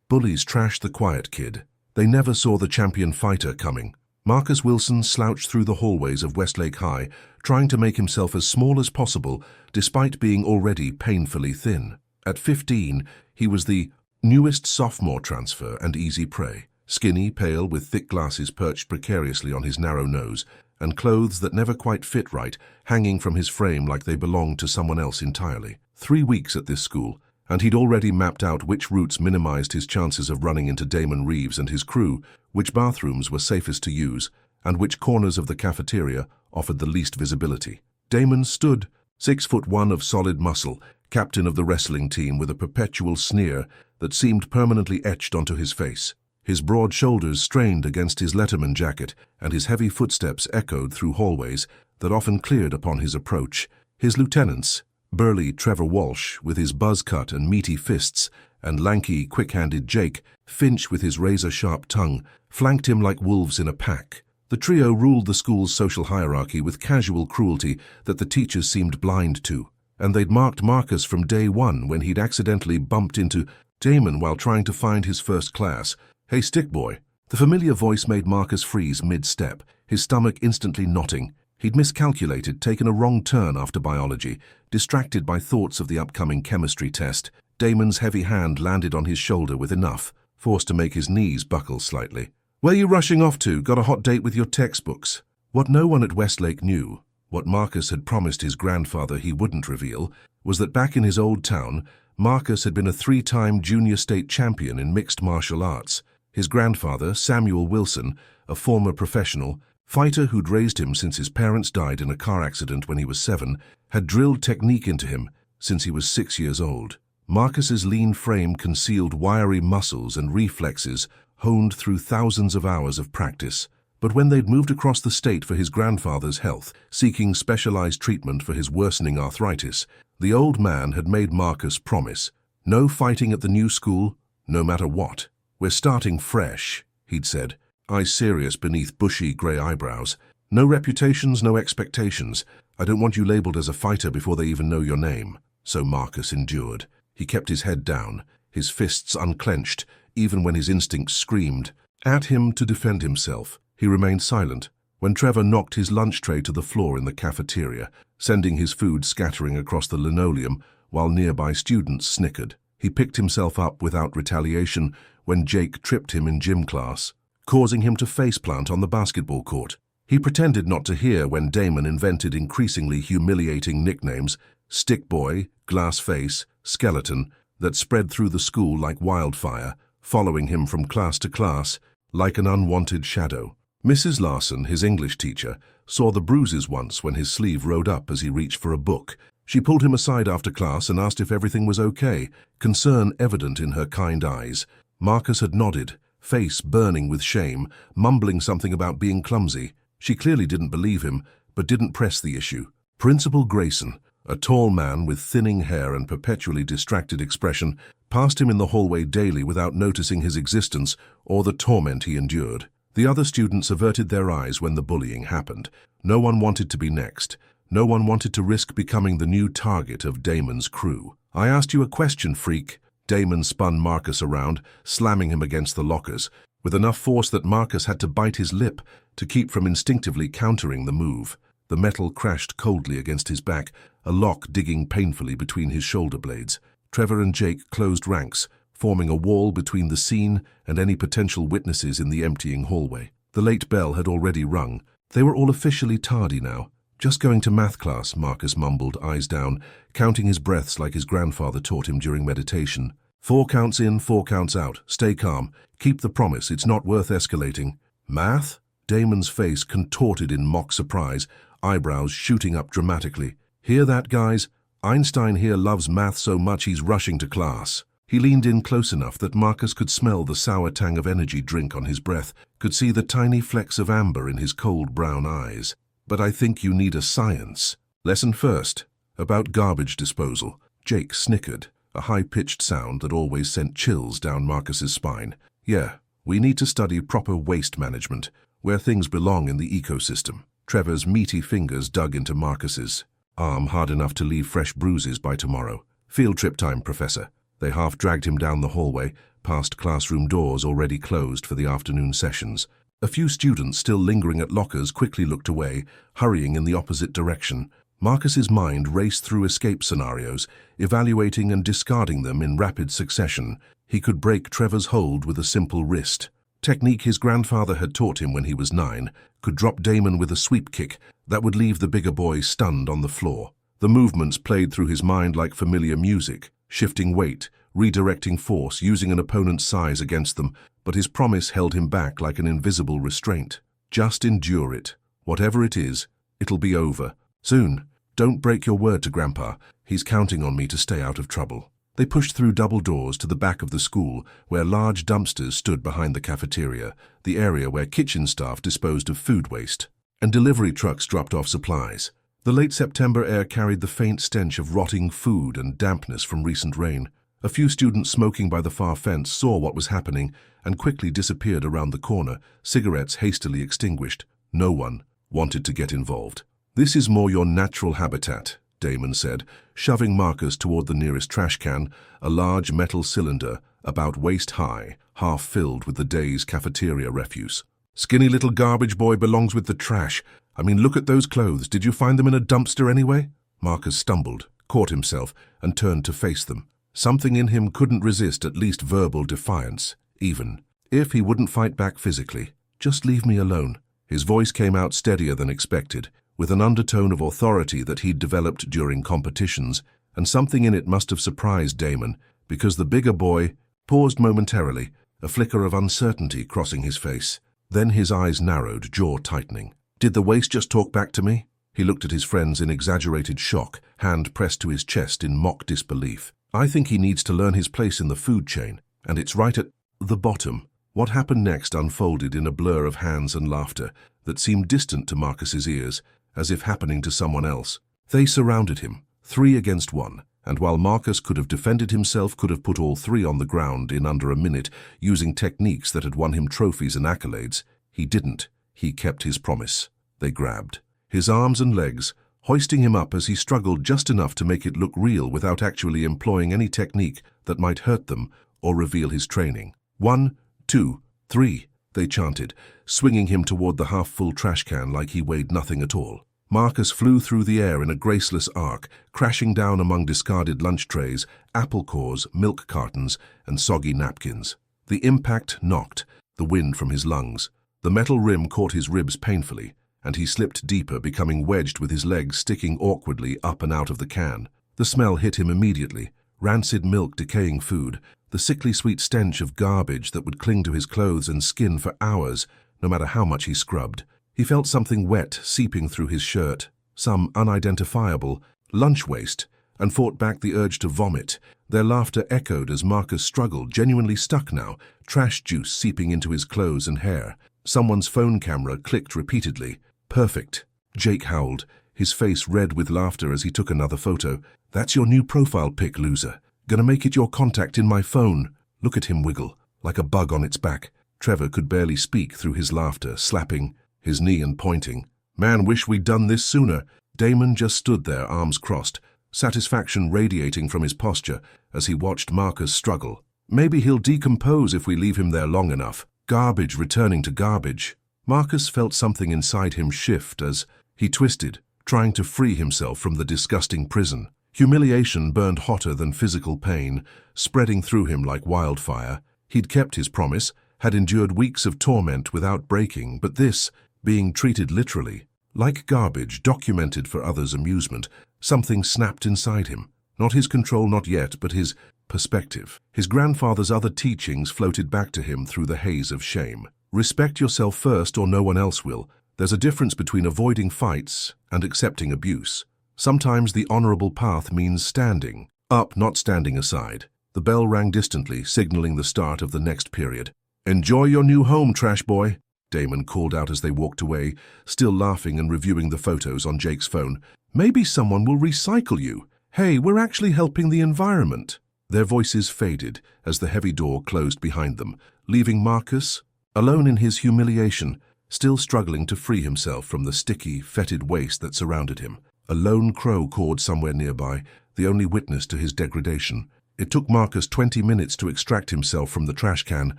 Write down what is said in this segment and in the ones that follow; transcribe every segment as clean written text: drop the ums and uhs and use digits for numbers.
Bullies trashed the quiet kid. They never saw the champion fighter coming. Marcus Wilson slouched through the hallways of Westlake High, trying to make himself as small as possible, despite being already painfully thin. At 15, he was the newest sophomore transfer and easy prey. Skinny, pale, with thick glasses perched precariously on his narrow nose, and clothes that never quite fit right, hanging from his frame like they belonged to someone else entirely. 3 weeks at this school, and he'd already mapped out which routes minimized his chances of running into Damon Reeves and his crew, which bathrooms were safest to use, and which corners of the cafeteria offered the least visibility. Damon stood, 6'1" of solid muscle, captain of the wrestling team with a perpetual sneer that seemed permanently etched onto his face. His broad shoulders strained against his Letterman jacket, and his heavy footsteps echoed through hallways that often cleared upon his approach. His lieutenants, burly Trevor Walsh with his buzz cut and meaty fists, and lanky, quick-handed Jake, Finch with his razor-sharp tongue, flanked him like wolves in a pack. The trio ruled the school's social hierarchy with casual cruelty that the teachers seemed blind to, and they'd marked Marcus from day one when he'd accidentally bumped into Damon while trying to find his first class. "Hey, stick boy." The familiar voice made Marcus freeze mid-step, his stomach instantly knotting. He'd miscalculated, taken a wrong turn after biology, distracted by thoughts of the upcoming chemistry test. Damon's heavy hand landed on his shoulder with enough, forced to make his knees buckle slightly. "Where you rushing off to? Got a hot date with your textbooks?" What no one at Westlake knew, what Marcus had promised his grandfather he wouldn't reveal, was that back in his old town, Marcus had been a 3-time junior state champion in mixed martial arts. His grandfather, Samuel Wilson, a former professional fighter who'd raised him since his parents died in a car accident when he was 7, had drilled technique into him since he was 6 years old. Marcus's lean frame concealed wiry muscles and reflexes honed through thousands of hours of practice. But when they'd moved across the state for his grandfather's health, seeking specialized treatment for his worsening arthritis, the old man had made Marcus promise, no fighting at the new school, no matter what. "We're starting fresh," he'd said, eyes serious beneath bushy grey eyebrows. "No reputations, no expectations. I don't want you labeled as a fighter before they even know your name." So Marcus endured. He kept his head down, his fists unclenched, even when his instincts screamed at him to defend himself. He remained silent when Trevor knocked his lunch tray to the floor in the cafeteria, sending his food scattering across the linoleum while nearby students snickered. He picked himself up without retaliation when Jake tripped him in gym class, causing him to faceplant on the basketball court. He pretended not to hear when Damon invented increasingly humiliating nicknames, Stick Boy, Glass Face, Skeleton, that spread through the school like wildfire, following him from class to class like an unwanted shadow. Mrs. Larson, his English teacher, saw the bruises once when his sleeve rode up as he reached for a book. She pulled him aside after class and asked if everything was okay, concern evident in her kind eyes. Marcus had nodded, face burning with shame, mumbling something about being clumsy. She clearly didn't believe him, but didn't press the issue. Principal Grayson, a tall man with thinning hair and perpetually distracted expression, passed him in the hallway daily without noticing his existence or the torment he endured. The other students averted their eyes when the bullying happened. No one wanted to be next. No one wanted to risk becoming the new target of Damon's crew. "I asked you a question, freak." Damon spun Marcus around, slamming him against the lockers, with enough force that Marcus had to bite his lip to keep from instinctively countering the move. The metal crashed coldly against his back, a lock digging painfully between his shoulder blades. Trevor and Jake closed ranks, forming a wall between the scene and any potential witnesses in the emptying hallway. The late bell had already rung. They were all officially tardy now. "Just going to math class," Marcus mumbled, eyes down, counting his breaths like his grandfather taught him during meditation. 4 counts in, 4 counts out. Stay calm. Keep the promise. It's not worth escalating." "Math?" Damon's face contorted in mock surprise, eyebrows shooting up dramatically. "Hear that, guys? Einstein here loves math so much he's rushing to class." He leaned in close enough that Marcus could smell the sour tang of energy drink on his breath, could see the tiny flecks of amber in his cold brown eyes. "But I think you need a science lesson first, about garbage disposal." Jake snickered, a high-pitched sound that always sent chills down Marcus's spine. "Yeah, we need to study proper waste management, where things belong in the ecosystem." Trevor's meaty fingers dug into Marcus's arm hard enough to leave fresh bruises by tomorrow. "Field trip time, Professor." They half-dragged him down the hallway, past classroom doors already closed for the afternoon sessions. A few students still lingering at lockers quickly looked away, hurrying in the opposite direction. Marcus's mind raced through escape scenarios, evaluating and discarding them in rapid succession. He could break Trevor's hold with a simple wrist. Technique his grandfather had taught him when he was 9, could drop Damon with a sweep kick that would leave the bigger boy stunned on the floor. The movements played through his mind like familiar music, shifting weight, redirecting force, using an opponent's size against them, but his promise held him back like an invisible restraint. Just endure it. Whatever it is, it'll be over. Soon. Don't break your word to Grandpa. He's counting on me to stay out of trouble. They pushed through double doors to the back of the school, where large dumpsters stood behind the cafeteria, the area where kitchen staff disposed of food waste, and delivery trucks dropped off supplies. The late September air carried the faint stench of rotting food and dampness from recent rain. A few students smoking by the far fence saw what was happening and quickly disappeared around the corner, cigarettes hastily extinguished. No one wanted to get involved. "This is more your natural habitat," Damon said, shoving Marcus toward the nearest trash can, a large metal cylinder about waist-high, half-filled with the day's cafeteria refuse. "Skinny little garbage boy belongs with the trash. I mean, look at those clothes. Did you find them in a dumpster anyway?" Marcus stumbled, caught himself, and turned to face them. Something in him couldn't resist at least verbal defiance, even if he wouldn't fight back physically. "Just leave me alone." His voice came out steadier than expected, with an undertone of authority that he'd developed during competitions, and something in it must have surprised Damon, because the bigger boy paused momentarily, a flicker of uncertainty crossing his face. Then his eyes narrowed, jaw tightening. "Did the waste just talk back to me?" He looked at his friends in exaggerated shock, hand pressed to his chest in mock disbelief. "I think he needs to learn his place in the food chain, and it's right at the bottom." What happened next unfolded in a blur of hands and laughter that seemed distant to Marcus's ears, as if happening to someone else. They surrounded him, 3 against 1, and while Marcus could have defended himself, could have put all 3 on the ground in under a minute, using techniques that had won him trophies and accolades, he didn't. He kept his promise. They grabbed his arms and legs, hoisting him up as he struggled just enough to make it look real without actually employing any technique that might hurt them or reveal his training. 1, 2, 3, they chanted, swinging him toward the half-full trash can like he weighed nothing at all. Marcus flew through the air in a graceless arc, crashing down among discarded lunch trays, apple cores, milk cartons, and soggy napkins. The impact knocked the wind from his lungs. The metal rim caught his ribs painfully, and he slipped deeper, becoming wedged with his legs sticking awkwardly up and out of the can. The smell hit him immediately. Rancid milk, decaying food, the sickly sweet stench of garbage that would cling to his clothes and skin for hours, no matter how much he scrubbed. He felt something wet seeping through his shirt, some unidentifiable lunch waste, and fought back the urge to vomit. Their laughter echoed as Marcus struggled, genuinely stuck now, trash juice seeping into his clothes and hair. Someone's phone camera clicked repeatedly. "Perfect," Jake howled, his face red with laughter as he took another photo. "That's your new profile pic, loser. Gonna make it your contact in my phone." Look at him wiggle, like a bug on its back. Trevor could barely speak through his laughter, slapping his knee and pointing. "Man, wish we'd done this sooner." Damon just stood there, arms crossed, satisfaction radiating from his posture as he watched Marcus struggle. Maybe he'll decompose if we leave him there long enough. Garbage returning to garbage. Marcus felt something inside him shift as he twisted, trying to free himself from the disgusting prison. Humiliation burned hotter than physical pain, spreading through him like wildfire. He'd kept his promise, had endured weeks of torment without breaking, but this, being treated literally, like garbage documented for others' amusement, something snapped inside him. Not his control, not yet, but his perspective. His grandfather's other teachings floated back to him through the haze of shame. Respect yourself first or no one else will. There's a difference between avoiding fights and accepting abuse. Sometimes the honorable path means standing up, not standing aside. The bell rang distantly, signaling the start of the next period. "Enjoy your new home, trash boy," Damon called out as they walked away, still laughing and reviewing the photos on Jake's phone. "Maybe someone will recycle you. Hey, we're actually helping the environment." Their voices faded as the heavy door closed behind them, leaving Marcus alone in his humiliation, still struggling to free himself from the sticky, fetid waste that surrounded him. A lone crow cawed somewhere nearby, the only witness to his degradation. It took Marcus 20 minutes to extract himself from the trash can,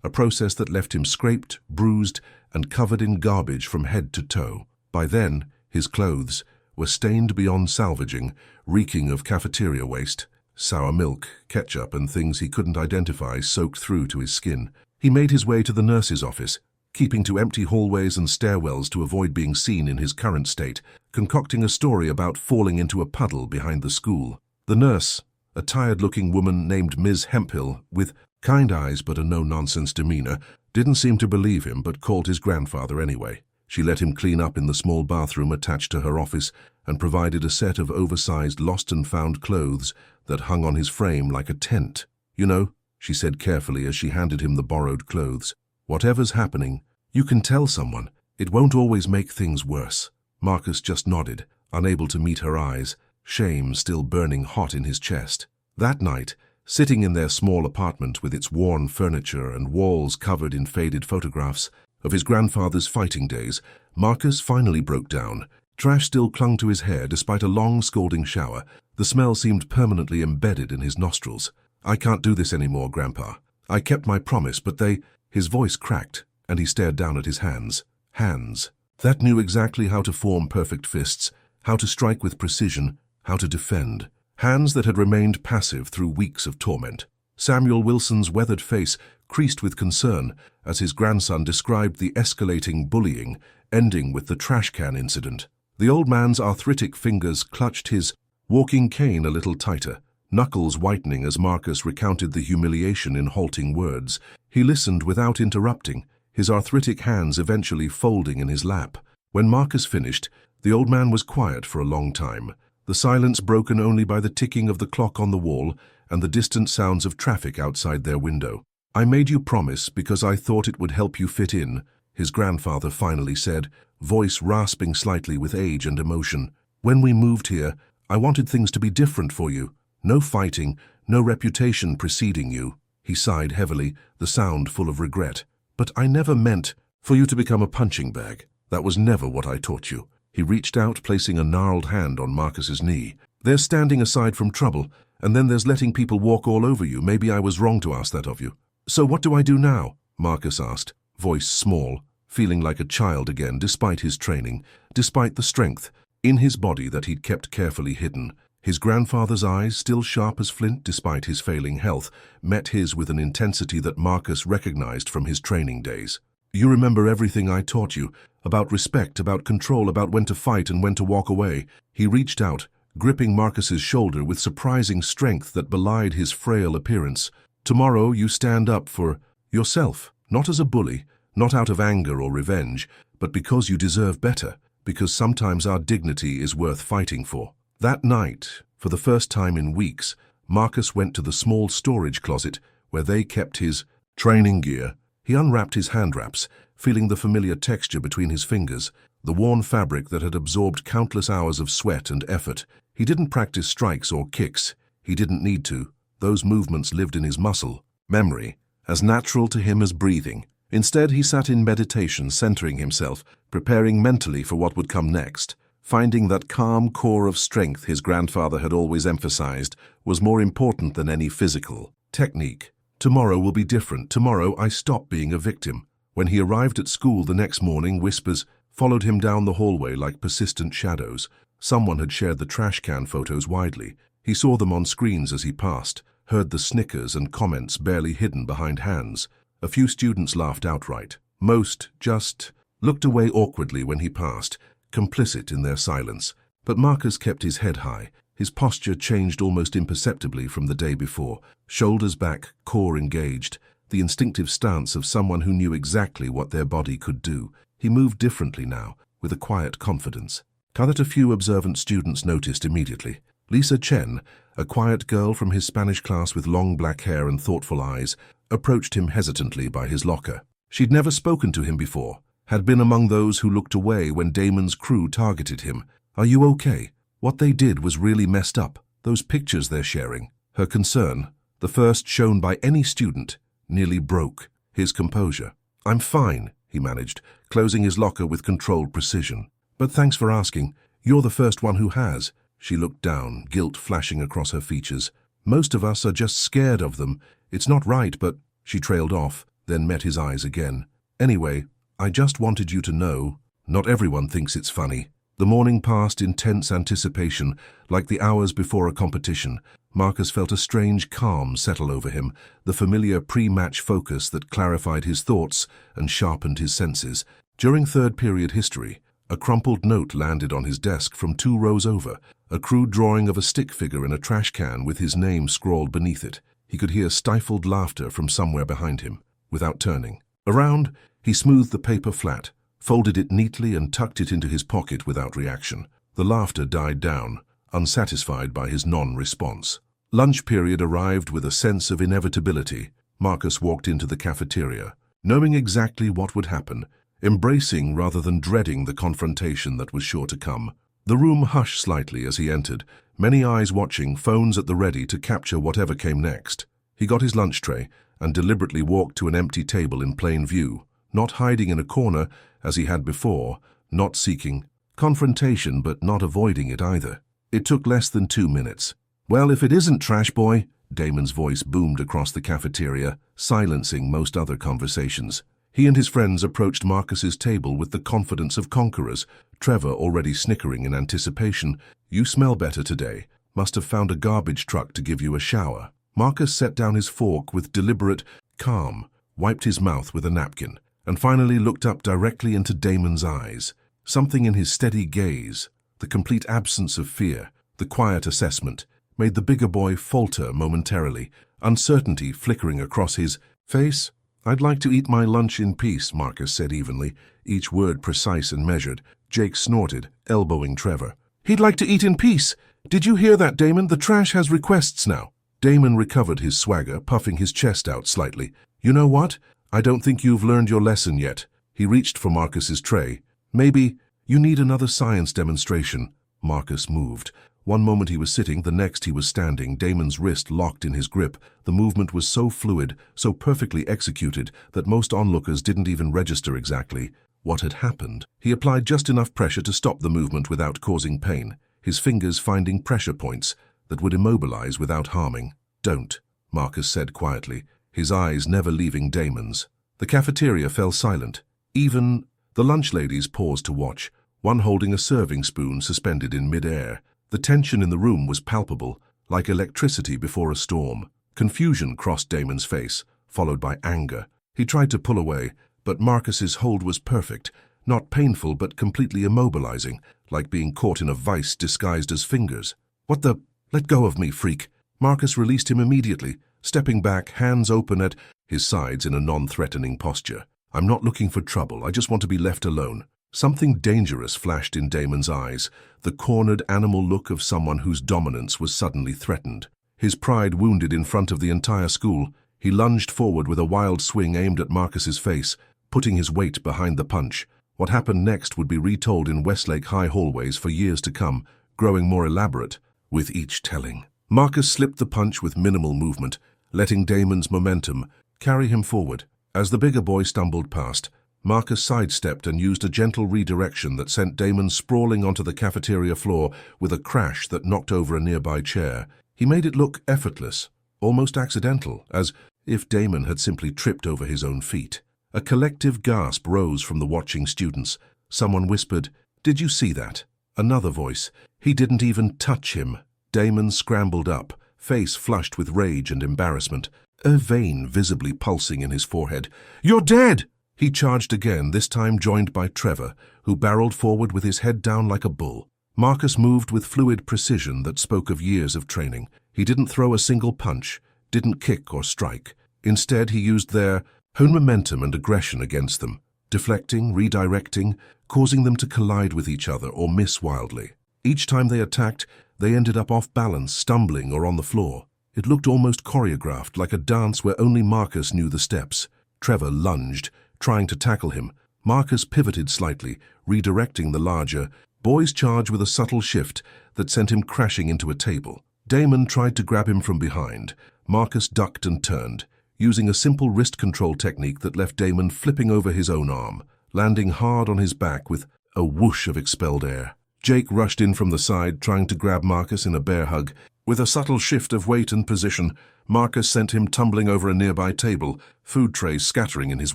a process that left him scraped, bruised, and covered in garbage from head to toe. By then, his clothes were stained beyond salvaging, reeking of cafeteria waste. Sour milk, ketchup, and things he couldn't identify soaked through to his skin. He made his way to the nurse's office, keeping to empty hallways and stairwells to avoid being seen in his current state, concocting a story about falling into a puddle behind the school. The nurse, a tired-looking woman named Ms. Hemphill, with kind eyes but a no-nonsense demeanor, didn't seem to believe him but called his grandfather anyway. She let him clean up in the small bathroom attached to her office and provided a set of oversized lost-and-found clothes that hung on his frame like a tent. "You know," she said carefully as she handed him the borrowed clothes, "whatever's happening, you can tell someone. It won't always make things worse." Marcus just nodded, unable to meet her eyes, shame still burning hot in his chest. That night, sitting in their small apartment with its worn furniture and walls covered in faded photographs of his grandfather's fighting days, Marcus finally broke down. Trash still clung to his hair despite a long scalding shower. The smell seemed permanently embedded in his nostrils. "I can't do this anymore, Grandpa. I kept my promise, but they—" His voice cracked, and he stared down at his hands. Hands that knew exactly how to form perfect fists, how to strike with precision, how to defend. Hands that had remained passive through weeks of torment. Samuel Wilson's weathered face creased with concern as his grandson described the escalating bullying, ending with the trash can incident. The old man's arthritic fingers clutched his walking cane a little tighter, knuckles whitening as Marcus recounted the humiliation in halting words. He listened without interrupting, his arthritic hands eventually folding in his lap. When Marcus finished, the old man was quiet for a long time, the silence broken only by the ticking of the clock on the wall and the distant sounds of traffic outside their window. "I made you promise because I thought it would help you fit in," his grandfather finally said, voice rasping slightly with age and emotion. "When we moved here, I wanted things to be different for you. No fighting, no reputation preceding you." He sighed heavily, the sound full of regret. "But I never meant for you to become a punching bag. That was never what I taught you." He reached out, placing a gnarled hand on Marcus's knee. "There's standing aside from trouble, and then there's letting people walk all over you. Maybe I was wrong to ask that of you." "So what do I do now?" Marcus asked, voice small, feeling like a child again despite his training, despite the strength in his body that he'd kept carefully hidden. His grandfather's eyes, still sharp as flint despite his failing health, met his with an intensity that Marcus recognized from his training days. "You remember everything I taught you, about respect, about control, about when to fight and when to walk away." He reached out, gripping Marcus's shoulder with surprising strength that belied his frail appearance. "Tomorrow you stand up for yourself, not as a bully, not out of anger or revenge, but because you deserve better, because sometimes our dignity is worth fighting for." That night, for the first time in weeks, Marcus went to the small storage closet where they kept his training gear. He unwrapped his hand wraps, feeling the familiar texture between his fingers, the worn fabric that had absorbed countless hours of sweat and effort. He didn't practice strikes or kicks. He didn't need to. Those movements lived in his muscle memory, as natural to him as breathing. Instead, he sat in meditation, centering himself, preparing mentally for what would come next. Finding that calm core of strength his grandfather had always emphasized was more important than any physical technique. Tomorrow will be different. Tomorrow I stop being a victim. When he arrived at school the next morning, whispers followed him down the hallway like persistent shadows. Someone had shared the trash can photos widely. He saw them on screens as he passed, heard the snickers and comments barely hidden behind hands. A few students laughed outright. Most just looked away awkwardly when he passed, complicit in their silence. But Marcus kept his head high. His posture changed almost imperceptibly from the day before, shoulders back, core engaged, the instinctive stance of someone who knew exactly what their body could do. He moved differently now, with a quiet confidence. That a few observant students noticed immediately. Lisa Chen, a quiet girl from his Spanish class with long black hair and thoughtful eyes, approached him hesitantly by his locker. She'd never spoken to him before, had been among those who looked away when Damon's crew targeted him. "Are you okay? What they did was really messed up. Those pictures they're sharing." Her concern, the first shown by any student, nearly broke his composure. "I'm fine," he managed, closing his locker with controlled precision. "But thanks for asking. You're the first one who has." She looked down, guilt flashing across her features. Most of us are just scared of them. It's not right, but she trailed off, then met his eyes again. Anyway, I just wanted you to know, not everyone thinks it's funny. The morning passed in tense anticipation, like the hours before a competition. Marcus felt a strange calm settle over him, the familiar pre-match focus that clarified his thoughts and sharpened his senses. During third-period history, a crumpled note landed on his desk from 2 rows over, a crude drawing of a stick figure in a trash can with his name scrawled beneath it. He could hear stifled laughter from somewhere behind him. Without turning around, he smoothed the paper flat, folded it neatly and tucked it into his pocket without reaction. The laughter died down, unsatisfied by his non-response. Lunch period arrived with a sense of inevitability. Marcus walked into the cafeteria, knowing exactly what would happen, embracing rather than dreading the confrontation that was sure to come. The room hushed slightly as he entered, many eyes watching, phones at the ready to capture whatever came next. He got his lunch tray and deliberately walked to an empty table in plain view, not hiding in a corner as he had before, not seeking confrontation but not avoiding it either. It took less than 2 minutes. "Well, if it isn't Trash Boy," Damon's voice boomed across the cafeteria, silencing most other conversations. He and his friends approached Marcus's table with the confidence of conquerors, Trevor already snickering in anticipation. "You smell better today. Must have found a garbage truck to give you a shower." Marcus set down his fork with deliberate calm, wiped his mouth with a napkin, and finally looked up directly into Damon's eyes. Something in his steady gaze, the complete absence of fear, the quiet assessment, made the bigger boy falter momentarily, uncertainty flickering across his face. "I'd like to eat my lunch in peace," Marcus said evenly, each word precise and measured. Jake snorted, elbowing Trevor. "He'd like to eat in peace. Did you hear that, Damon? The trash has requests now." Damon recovered his swagger, puffing his chest out slightly. "You know what? I don't think you've learned your lesson yet." He reached for Marcus's tray. "Maybe you need another science demonstration." Marcus moved. One moment he was sitting, the next he was standing, Damon's wrist locked in his grip. The movement was so fluid, so perfectly executed, that most onlookers didn't even register exactly what had happened. He applied just enough pressure to stop the movement without causing pain, his fingers finding pressure points that would immobilize without harming. "Don't," Marcus said quietly, his eyes never leaving Damon's. The cafeteria fell silent. Even the lunch ladies paused to watch, one holding a serving spoon suspended in mid-air. The tension in the room was palpable, like electricity before a storm. Confusion crossed Damon's face, followed by anger. He tried to pull away, but Marcus's hold was perfect, not painful but completely immobilizing, like being caught in a vice disguised as fingers. "What the? Let go of me, freak." Marcus released him immediately, stepping back, hands open at his sides in a non-threatening posture. "I'm not looking for trouble, I just want to be left alone." Something dangerous flashed in Damon's eyes, the cornered animal look of someone whose dominance was suddenly threatened. His pride wounded in front of the entire school, he lunged forward with a wild swing aimed at Marcus's face, putting his weight behind the punch. What happened next would be retold in Westlake High hallways for years to come, growing more elaborate with each telling. Marcus slipped the punch with minimal movement, letting Damon's momentum carry him forward. As the bigger boy stumbled past, Marcus sidestepped and used a gentle redirection that sent Damon sprawling onto the cafeteria floor with a crash that knocked over a nearby chair. He made it look effortless, almost accidental, as if Damon had simply tripped over his own feet. A collective gasp rose from the watching students. Someone whispered, "Did you see that?" Another voice, "He didn't even touch him." Damon scrambled up, face flushed with rage and embarrassment, a vein visibly pulsing in his forehead. "You're dead!" He charged again, this time joined by Trevor, who barreled forward with his head down like a bull. Marcus moved with fluid precision that spoke of years of training. He didn't throw a single punch, didn't kick or strike. Instead, he used their own momentum and aggression against them, deflecting, redirecting, causing them to collide with each other or miss wildly. Each time they attacked, they ended up off balance, stumbling or on the floor. It looked almost choreographed, like a dance where only Marcus knew the steps. Trevor lunged, trying to tackle him. Marcus pivoted slightly, redirecting the larger boy's charge with a subtle shift that sent him crashing into a table. Damon tried to grab him from behind. Marcus ducked and turned, using a simple wrist control technique that left Damon flipping over his own arm, landing hard on his back with a whoosh of expelled air. Jake rushed in from the side, trying to grab Marcus in a bear hug. With a subtle shift of weight and position, Marcus sent him tumbling over a nearby table, food trays scattering in his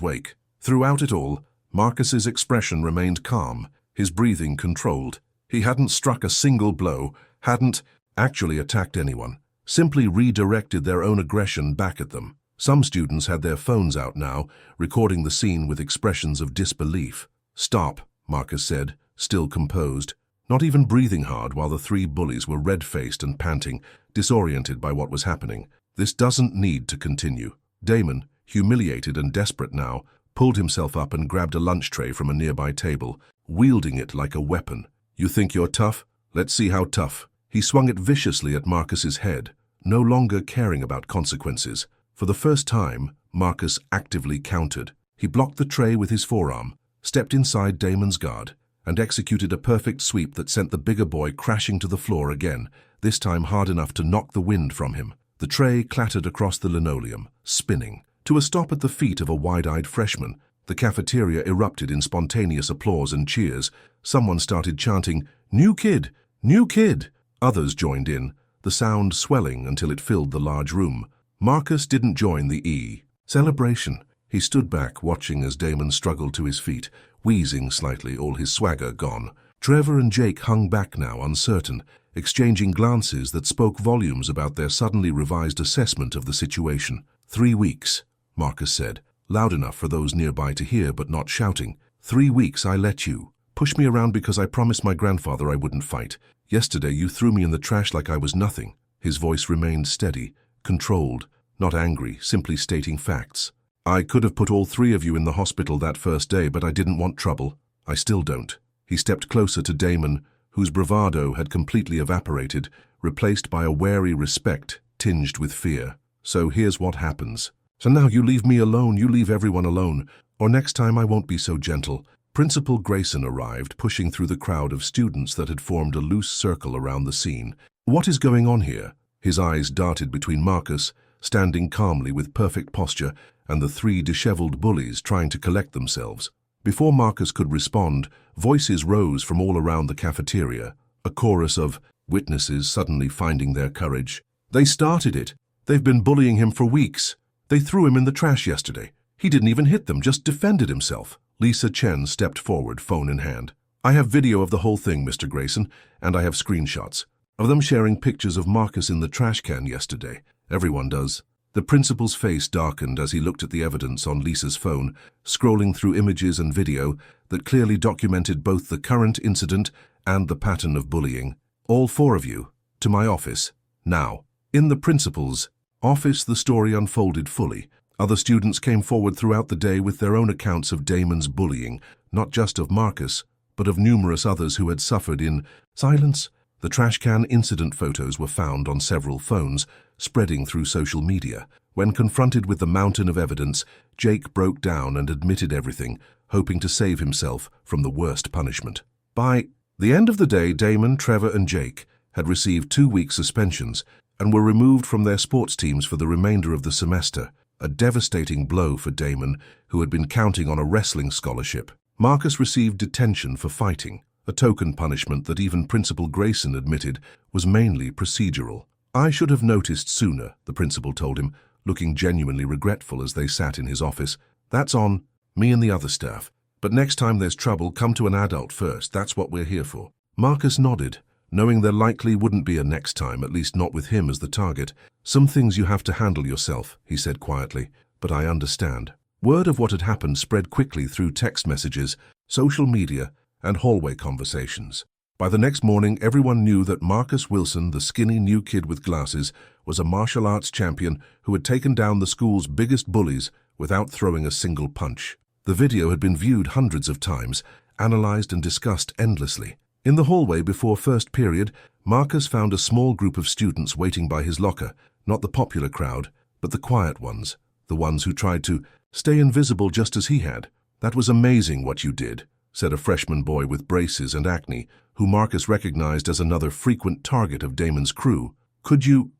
wake. Throughout it all, Marcus's expression remained calm, his breathing controlled. He hadn't struck a single blow, hadn't actually attacked anyone, simply redirected their own aggression back at them. Some students had their phones out now, recording the scene with expressions of disbelief. "Stop," Marcus said, still composed, not even breathing hard while the three bullies were red-faced and panting, disoriented by what was happening. "This doesn't need to continue." Damon, humiliated and desperate now, pulled himself up and grabbed a lunch tray from a nearby table, wielding it like a weapon. "You think you're tough? Let's see how tough." He swung it viciously at Marcus's head, no longer caring about consequences. For the first time, Marcus actively countered. He blocked the tray with his forearm, stepped inside Damon's guard, and executed a perfect sweep that sent the bigger boy crashing to the floor again, this time hard enough to knock the wind from him. The tray clattered across the linoleum, spinning. To a stop at the feet of a wide-eyed freshman, the cafeteria erupted in spontaneous applause and cheers. Someone started chanting, "New kid! New kid!" Others joined in, the sound swelling until it filled the large room. Marcus didn't join the celebration. He stood back, watching as Damon struggled to his feet, wheezing slightly, all his swagger gone. Trevor and Jake hung back now, uncertain, exchanging glances that spoke volumes about their suddenly revised assessment of the situation. 3 weeks, Marcus said, loud enough for those nearby to hear but not shouting. 3 weeks I let you. Push me around because I promised my grandfather I wouldn't fight. Yesterday you threw me in the trash like I was nothing. His voice remained steady, controlled, not angry, simply stating facts. I could have put all 3 of you in the hospital that first day, but I didn't want trouble. I still don't. He stepped closer to Damon, whose bravado had completely evaporated, replaced by a wary respect tinged with fear. So here's what happens. So now you leave me alone, you leave everyone alone, or next time I won't be so gentle. Principal Grayson arrived, pushing through the crowd of students that had formed a loose circle around the scene. What is going on here? His eyes darted between Marcus, standing calmly with perfect posture, and the 3 disheveled bullies trying to collect themselves. Before Marcus could respond, voices rose from all around the cafeteria, a chorus of witnesses suddenly finding their courage. They started it. They've been bullying him for weeks. They threw him in the trash yesterday. He didn't even hit them, just defended himself. Lisa Chen stepped forward, phone in hand. I have video of the whole thing, Mr. Grayson, and I have screenshots of them sharing pictures of Marcus in the trash can yesterday. Everyone does. The principal's face darkened as he looked at the evidence on Lisa's phone, scrolling through images and video that clearly documented both the current incident and the pattern of bullying. All 4 of you, to my office, now. In the principal's office, the story unfolded fully. Other students came forward throughout the day with their own accounts of Damon's bullying, not just of Marcus, but of numerous others who had suffered in silence. The trash can incident photos were found on several phones, spreading through social media. When confronted with the mountain of evidence, Jake broke down and admitted everything, hoping to save himself from the worst punishment. By the end of the day, Damon, Trevor, and Jake had received 2-week suspensions and were removed from their sports teams for the remainder of the semester, a devastating blow for Damon, who had been counting on a wrestling scholarship. Marcus received detention for fighting, a token punishment that even Principal Grayson admitted was mainly procedural. I should have noticed sooner, the principal told him, looking genuinely regretful as they sat in his office. That's on me and the other staff. But next time there's trouble, come to an adult first. That's what we're here for. Marcus nodded, knowing there likely wouldn't be a next time, at least not with him as the target. Some things you have to handle yourself, he said quietly, but I understand. Word of what had happened spread quickly through text messages, social media, and hallway conversations. By the next morning, everyone knew that Marcus Wilson, the skinny new kid with glasses, was a martial arts champion who had taken down the school's biggest bullies without throwing a single punch. The video had been viewed hundreds of times, analyzed and discussed endlessly. In the hallway before first period, Marcus found a small group of students waiting by his locker, not the popular crowd, but the quiet ones, the ones who tried to stay invisible just as he had. That was amazing what you did, said a freshman boy with braces and acne, who Marcus recognized as another frequent target of Damon's crew. Could you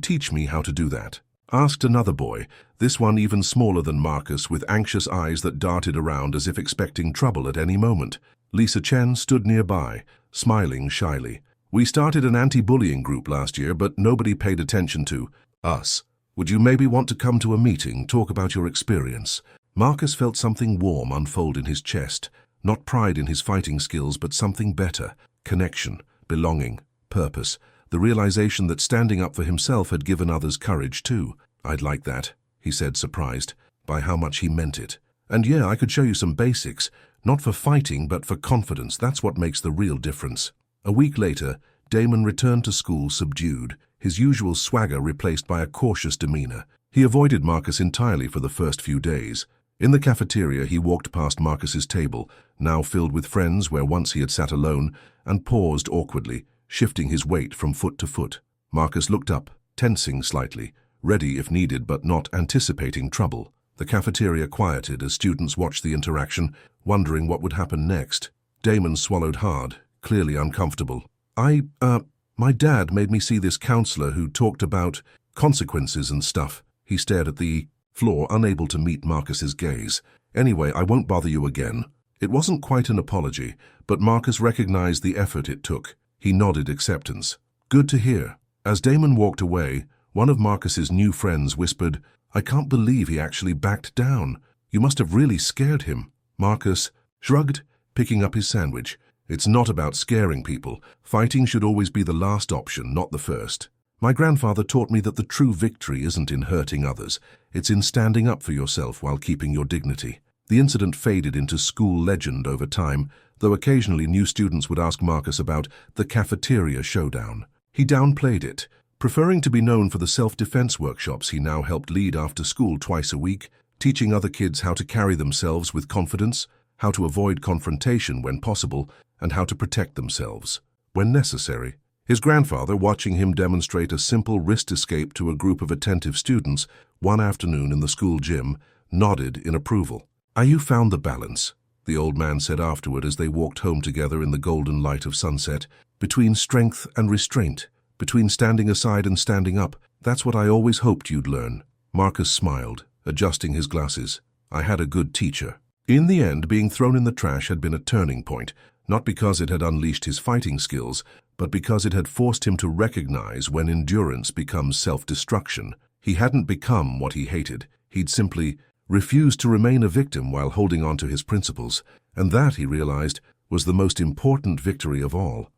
teach me how to do that? Asked another boy, this one even smaller than Marcus, with anxious eyes that darted around as if expecting trouble at any moment. Lisa Chen stood nearby, smiling shyly. We started an anti-bullying group last year, but nobody paid attention to us. Would you maybe want to come to a meeting, talk about your experience? Marcus felt something warm unfold in his chest. Not pride in his fighting skills, but something better. Connection, belonging, purpose. The realization that standing up for himself had given others courage too. I'd like that, he said, surprised by how much he meant it. And yeah, I could show you some basics. Not for fighting, but for confidence. That's what makes the real difference. A week later, Damon returned to school subdued, his usual swagger replaced by a cautious demeanor. He avoided Marcus entirely for the first few days. In the cafeteria, he walked past Marcus's table, now filled with friends where once he had sat alone, and paused awkwardly, shifting his weight from foot to foot. Marcus looked up, tensing slightly, ready if needed but not anticipating trouble. The cafeteria quieted as students watched the interaction, wondering what would happen next. Damon swallowed hard, clearly uncomfortable. My dad made me see this counselor who talked about consequences and stuff. He stared at the floor, unable to meet Marcus's gaze. Anyway, I won't bother you again. It wasn't quite an apology, but Marcus recognized the effort it took. He nodded acceptance. Good to hear. As Damon walked away, one of Marcus's new friends whispered, I can't believe he actually backed down. You must have really scared him. Marcus shrugged, picking up his sandwich. It's not about scaring people. Fighting should always be the last option, not the first. My grandfather taught me that the true victory isn't in hurting others. It's in standing up for yourself while keeping your dignity. The incident faded into school legend over time, though occasionally new students would ask Marcus about the cafeteria showdown. He downplayed it, preferring to be known for the self-defense workshops he now helped lead after school twice a week, teaching other kids how to carry themselves with confidence, how to avoid confrontation when possible, and how to protect themselves when necessary. His grandfather, watching him demonstrate a simple wrist escape to a group of attentive students one afternoon in the school gym, nodded in approval. You found the balance, the old man said afterward as they walked home together in the golden light of sunset, between strength and restraint, between standing aside and standing up. That's what I always hoped you'd learn. Marcus smiled, adjusting his glasses. I had a good teacher. In the end, being thrown in the trash had been a turning point, not because it had unleashed his fighting skills, but because it had forced him to recognize when endurance becomes self-destruction. He hadn't become what he hated. He'd simply refused to remain a victim while holding on to his principles, and that, he realized, was the most important victory of all.